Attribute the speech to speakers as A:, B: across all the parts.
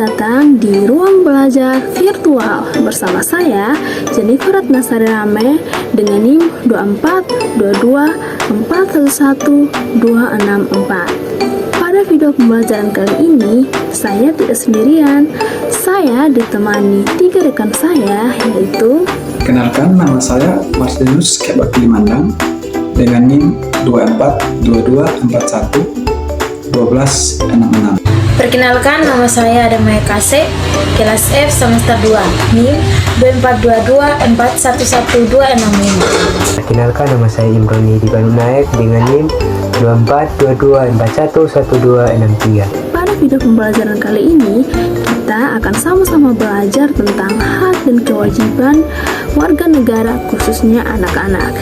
A: datang di ruang belajar virtual bersama saya, Jennifer Ratnasari Rame, dengan NIM 24224111264. Pada video pembelajaran kali ini, saya tidak sendirian. Saya ditemani 3 rekan saya, yaitu
B: Kenalkan, nama saya Martinus Kebak Limandang dengan NIM 2422411266.
C: Perkenalkan, nama saya Adamaya Kase, kelas F semester 2, NIM 2422411265.
D: Perkenalkan, nama saya Imroni Dibanu Naik dengan NIM 2422411263.
A: pada video pembelajaran kali ini, kita akan sama-sama belajar tentang hak dan kewajiban warga negara, khususnya anak-anak.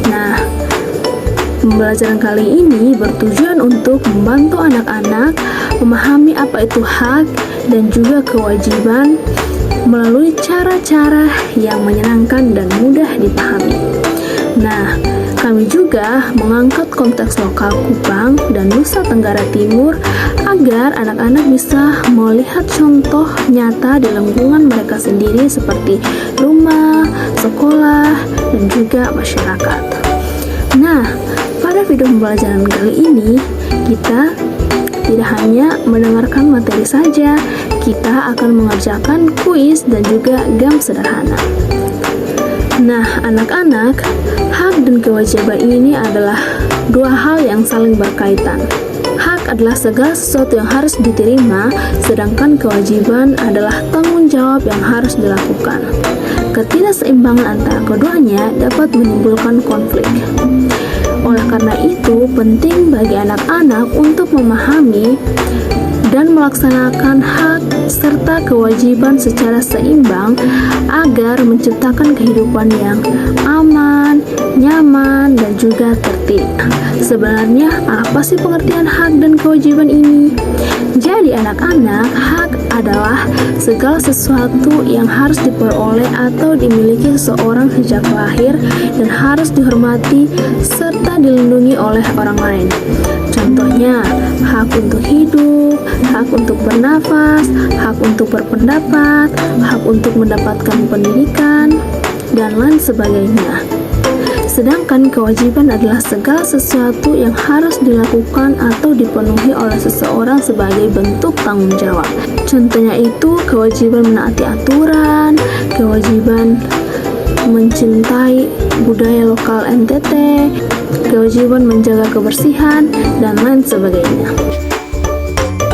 A: Nah, pembelajaran kali ini bertujuan untuk membantu anak-anak memahami apa itu hak dan juga kewajiban melalui cara-cara yang menyenangkan dan mudah dipahami. Nah, kami juga mengangkat konteks lokal Kupang dan Nusa Tenggara Timur agar anak-anak bisa melihat contoh nyata di lingkungan mereka sendiri seperti rumah, sekolah, dan juga masyarakat. Nah, pada video pembelajaran kali ini, kita tidak hanya mendengarkan materi saja, kita akan mengerjakan kuis dan juga game sederhana. Nah, anak-anak, hak dan kewajiban ini adalah dua hal yang saling berkaitan. Hak adalah segala sesuatu yang harus diterima, sedangkan kewajiban adalah tanggung jawab yang harus dilakukan. Ketidakseimbangan antara keduanya dapat menimbulkan konflik. Oleh karena itu, penting bagi anak-anak untuk memahami dan melaksanakan hak serta kewajiban secara seimbang agar menciptakan kehidupan yang aman, nyaman, dan juga tertib. Sebenarnya, apa sih pengertian hak dan kewajiban ini? Jadi, anak-anak, hak adalah segala sesuatu yang harus diperoleh atau dimiliki seseorang sejak lahir dan harus dihormati serta dilindungi oleh orang lain. Contohnya, hak untuk hidup, hak untuk bernafas, hak untuk berpendapat, hak untuk mendapatkan pendidikan, dan lain sebagainya. Sedangkan kewajiban adalah segala sesuatu yang harus dilakukan atau dipenuhi oleh seseorang sebagai bentuk tanggung jawab. Contohnya itu kewajiban menaati aturan, kewajiban mencintai budaya lokal NTT, kewajiban menjaga kebersihan, dan lain sebagainya.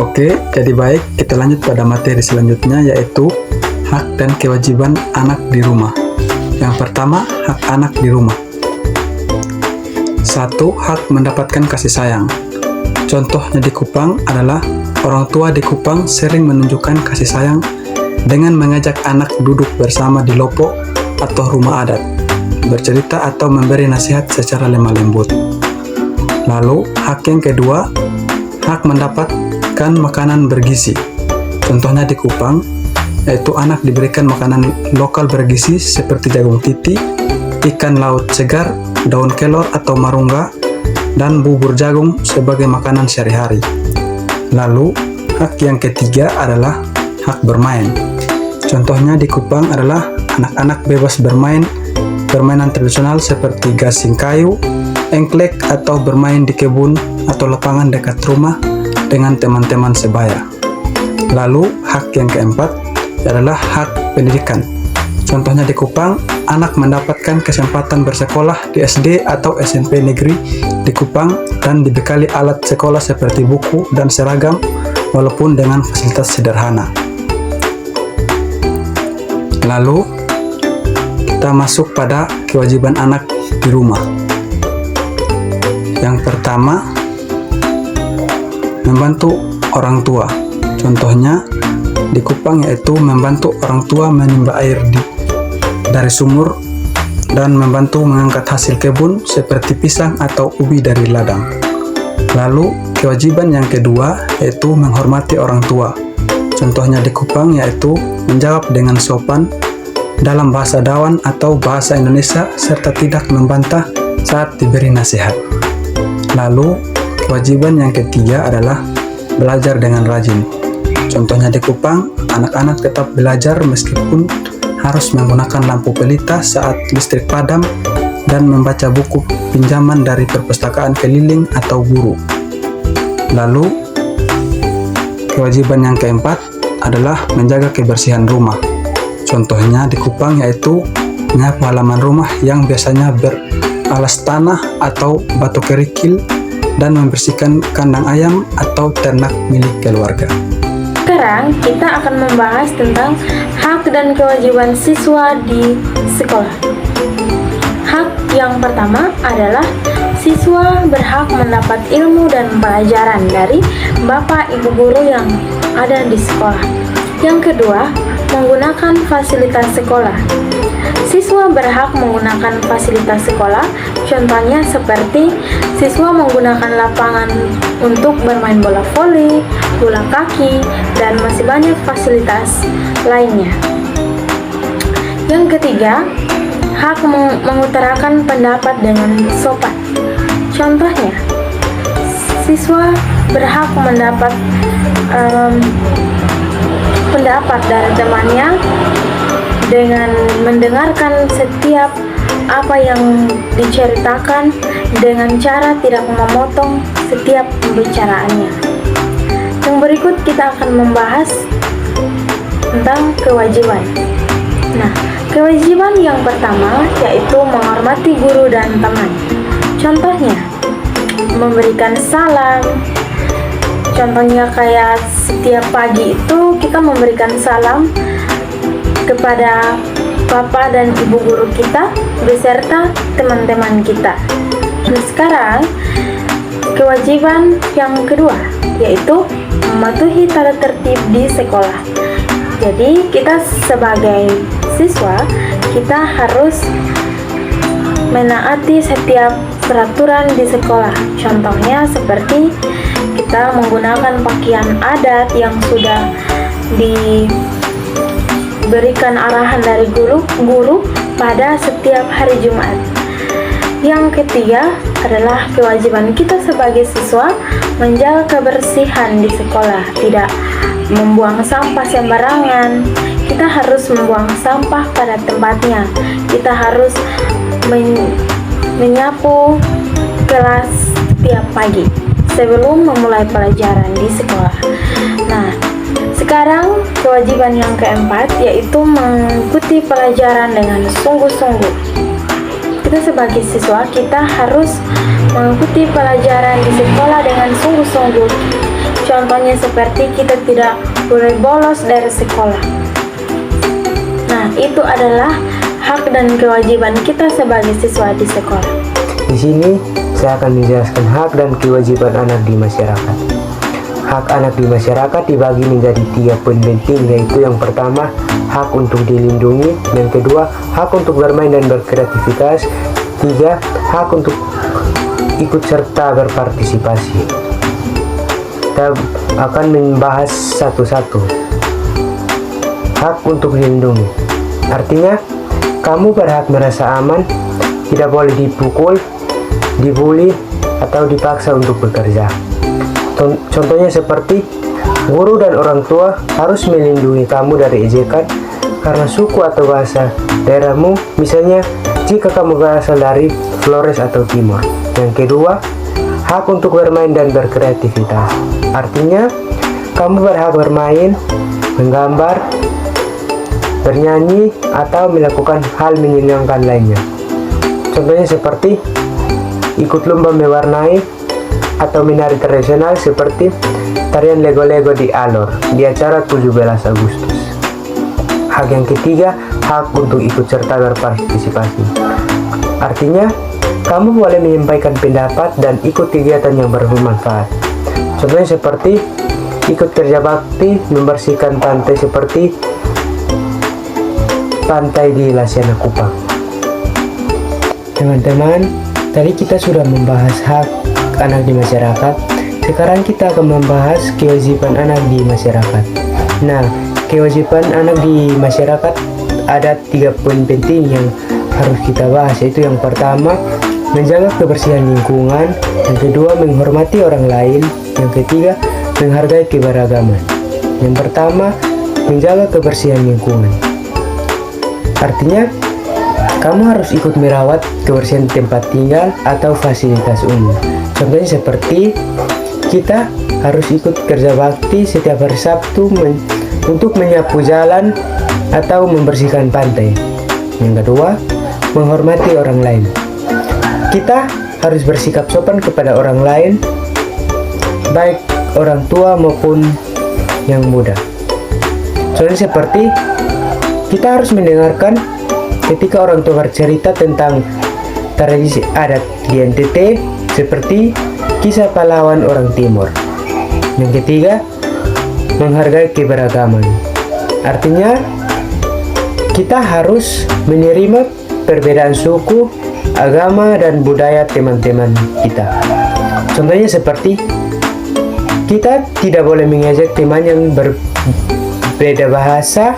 B: Oke, jadi baik, kita lanjut pada materi selanjutnya, yaitu hak dan kewajiban anak di rumah. Yang pertama, hak anak di rumah. 1. Hak mendapatkan kasih sayang. Contohnya di Kupang adalah orang tua di Kupang sering menunjukkan kasih sayang dengan mengajak anak duduk bersama di lopo atau rumah adat, bercerita atau memberi nasihat secara lemah lembut. Lalu, hak yang kedua, hak mendapatkan makanan bergizi. Contohnya di Kupang, yaitu anak diberikan makanan lokal bergizi seperti jagung titi, ikan laut segar, daun kelor atau marungga, dan bubur jagung sebagai makanan sehari-hari. Lalu, hak yang ketiga adalah hak bermain. Contohnya di Kupang adalah anak-anak bebas bermain permainan tradisional seperti gasing kayu, engklek, atau bermain di kebun atau lapangan dekat rumah dengan teman-teman sebaya. Lalu, hak yang keempat adalah hak pendidikan. Contohnya di Kupang, anak mendapatkan kesempatan bersekolah di SD atau SMP negeri di Kupang dan dibekali alat sekolah seperti buku dan seragam walaupun dengan fasilitas sederhana. Lalu, kita masuk pada kewajiban anak di rumah. Yang pertama, membantu orang tua. Contohnya di Kupang yaitu membantu orang tua menimba air dari sumur dan membantu mengangkat hasil kebun seperti pisang atau ubi dari ladang. Lalu, kewajiban yang kedua yaitu menghormati orang tua. Contohnya di Kupang yaitu menjawab dengan sopan dalam bahasa Dawan atau bahasa Indonesia serta tidak membantah saat diberi nasihat. Lalu, kewajiban yang ketiga adalah belajar dengan rajin. Contohnya di Kupang, anak-anak tetap belajar meskipun harus menggunakan lampu pelita saat listrik padam dan membaca buku pinjaman dari perpustakaan keliling atau guru. Lalu, kewajiban yang keempat adalah menjaga kebersihan rumah. Contohnya di Kupang yaitu menyapu halaman rumah yang biasanya beralas tanah atau batu kerikil dan membersihkan kandang ayam atau ternak milik keluarga.
C: Sekarang kita akan membahas tentang hak dan kewajiban siswa di sekolah. Hak yang pertama adalah siswa berhak mendapat ilmu dan pelajaran dari bapak ibu guru yang ada di sekolah. Yang kedua, menggunakan fasilitas sekolah. Siswa berhak menggunakan fasilitas sekolah, contohnya seperti siswa menggunakan lapangan untuk bermain bola voli, bola kaki, dan masih banyak fasilitas lainnya. Yang ketiga, hak mengutarakan pendapat dengan sopan. Contohnya, siswa berhak mendapat pendapat dari temannya dengan mendengarkan setiap apa yang diceritakan dengan cara tidak memotong setiap pembicaraannya. Yang berikut kita akan membahas tentang kewajiban. Nah, kewajiban yang pertama yaitu menghormati guru dan teman. Contohnya, memberikan salam. Contohnya kayak setiap pagi itu kita memberikan salam kepada bapak dan ibu guru kita beserta teman-teman kita. Nah, sekarang kewajiban yang kedua yaitu mematuhi tata tertib di sekolah. Jadi kita sebagai siswa kita harus menaati setiap peraturan di sekolah. Contohnya seperti kita menggunakan pakaian adat yang sudah diberikan arahan dari guru pada setiap hari Jumat. Yang ketiga adalah kewajiban kita sebagai siswa menjaga kebersihan di sekolah, tidak membuang sampah sembarangan. Kita harus membuang sampah pada tempatnya. Kita harus menyapu kelas setiap pagi sebelum memulai pelajaran di sekolah. Nah, sekarang kewajiban yang keempat yaitu mengikuti pelajaran dengan sungguh-sungguh. Kita sebagai siswa kita harus mengikuti pelajaran di sekolah dengan sungguh-sungguh. Contohnya seperti kita tidak boleh bolos dari sekolah. Nah, itu adalah hak dan kewajiban kita sebagai siswa di sekolah.
D: Di sini saya akan menjelaskan hak dan kewajiban anak di masyarakat. Hak anak di masyarakat dibagi menjadi 3 poin penting, yaitu yang pertama, hak untuk dilindungi, yang kedua, hak untuk bermain dan berkreativitas, 3, hak untuk ikut serta berpartisipasi. Kita akan membahas satu-satu. Hak untuk dilindungi artinya kamu berhak merasa aman, tidak boleh dipukul, dibully, atau dipaksa untuk bekerja. Contohnya seperti guru dan orang tua harus melindungi kamu dari ejekan karena suku atau bahasa daerahmu, misalnya jika kamu berasal dari Flores atau Timur. Yang kedua, hak untuk bermain dan berkreativitas. Artinya, kamu berhak bermain, menggambar, bernyanyi, atau melakukan hal menyenangkan lainnya. Contohnya seperti ikut lomba mewarnai atau menari tradisional seperti tarian Lego-Lego di Alor di acara 17 Agustus. Hak yang ketiga, hak untuk ikut serta berpartisipasi. Artinya, kamu boleh menyampaikan pendapat dan ikut kegiatan yang bermanfaat. Contohnya seperti ikut kerja bakti membersihkan pantai seperti pantai di Lasiana Kupang. Teman-teman, tadi kita sudah membahas hak anak di masyarakat. Sekarang kita akan membahas kewajiban anak di masyarakat. Nah, kewajiban anak di masyarakat ada 3 poin penting yang harus kita bahas, yaitu yang pertama, menjaga kebersihan lingkungan, yang kedua, menghormati orang lain, yang ketiga, menghargai keberagaman. Yang pertama, menjaga kebersihan lingkungan. Artinya, kamu harus ikut merawat kebersihan tempat tinggal atau fasilitas umum. Contohnya seperti kita harus ikut kerja bakti setiap hari Sabtu untuk menyapu jalan atau membersihkan pantai. Yang kedua, menghormati orang lain. Kita harus bersikap sopan kepada orang lain, baik orang tua maupun yang muda. Soalnya seperti kita harus mendengarkan ketika orang tua bercerita tentang tradisi adat di NTT seperti kisah pahlawan orang timur. Yang ketiga, menghargai keberagaman. Artinya, kita harus menerima perbedaan suku, agama, dan budaya teman-teman kita. Contohnya seperti kita tidak boleh mengejek teman yang berbeda bahasa,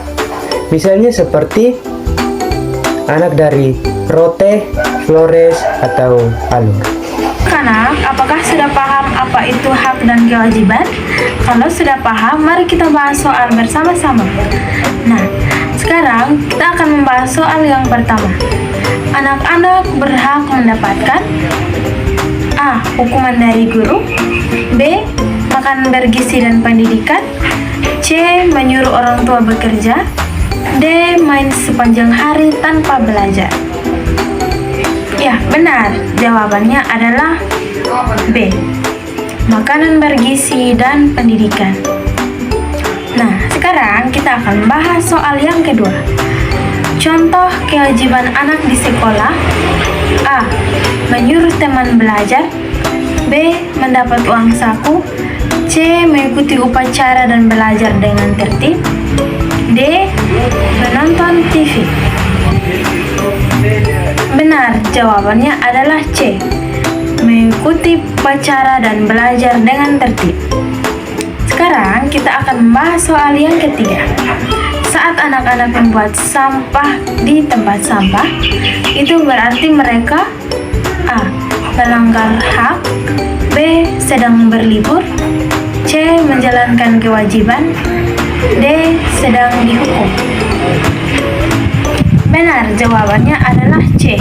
D: misalnya seperti anak dari Rote, Flores, atau Alur.
C: Anak, apakah sudah paham apa itu hak dan kewajiban? Kalau sudah paham, mari kita bahas soal bersama-sama. Nah, sekarang kita akan membahas soal yang pertama. Anak-anak berhak mendapatkan A. Hukuman dari guru, B. Makanan bergizi dan pendidikan, C. Menyuruh orang tua bekerja, D. Main sepanjang hari tanpa belajar. Ya, benar. Jawabannya adalah B. Makanan bergizi dan pendidikan. Nah, sekarang kita akan bahas soal yang kedua. Contoh kewajiban anak di sekolah. A. Menyuruh teman belajar, B. Mendapat uang saku, C. Mengikuti upacara dan belajar dengan tertib, D. Menonton TV. Benar, jawabannya adalah C. Mengikuti upacara dan belajar dengan tertib. Sekarang kita akan membahas soal yang ketiga. Saat anak-anak membuat sampah di tempat sampah, itu berarti mereka A. Melanggar hak, B. Sedang berlibur, C. Menjalankan kewajiban, D. Sedang dihukum. Benar, jawabannya adalah C.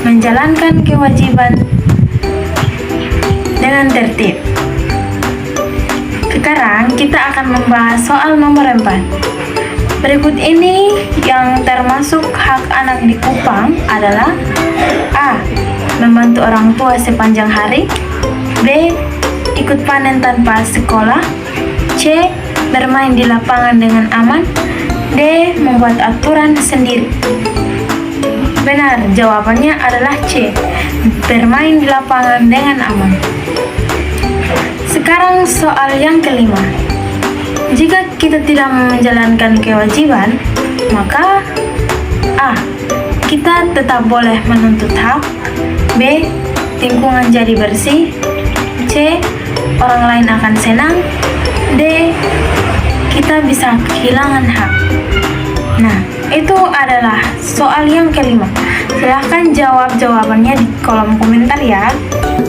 C: Menjalankan kewajiban dengan tertib. Sekarang kita akan membahas soal nomor 4. Berikut ini yang termasuk hak anak di Kupang adalah A. Membantu orang tua sepanjang hari, B. Ikut panen tanpa sekolah, C. Bermain di lapangan dengan aman, D. Membuat aturan sendiri. Benar, jawabannya adalah C. Bermain di lapangan dengan aman. Sekarang soal yang kelima. Jika kita tidak menjalankan kewajiban, maka A. Kita tetap boleh menuntut hak, B. Lingkungan jadi bersih, C. Orang lain akan senang, D. Kita bisa kehilangan hak. Nah, itu adalah soal yang kelima. Silahkan jawab jawabannya di kolom komentar ya.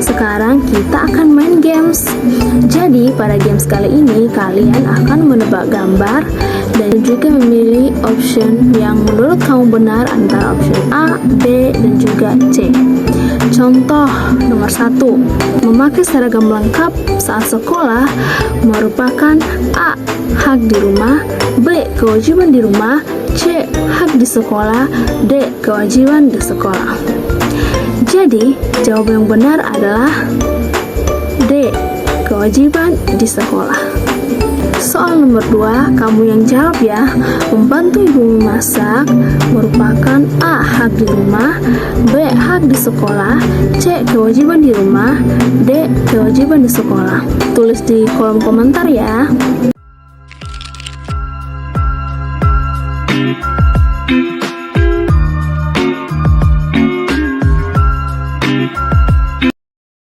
A: Sekarang kita akan main games. Jadi pada games kali ini kalian akan menebak gambar dan juga memilih option yang menurut kamu benar antara option A, B, dan juga C. Contoh nomor 1, memakai seragam lengkap saat sekolah merupakan A. Hak di rumah, B. Kewajiban di rumah, C. Hak di sekolah, D. Kewajiban di sekolah. Jadi, jawaban yang benar adalah D. Kewajiban di sekolah. Soal nomor 2, kamu yang jawab ya. Membantu ibu memasak merupakan A. Hak di rumah, B. Hak di sekolah, C. Kewajiban di rumah, D. Kewajiban di sekolah. Tulis di kolom komentar ya.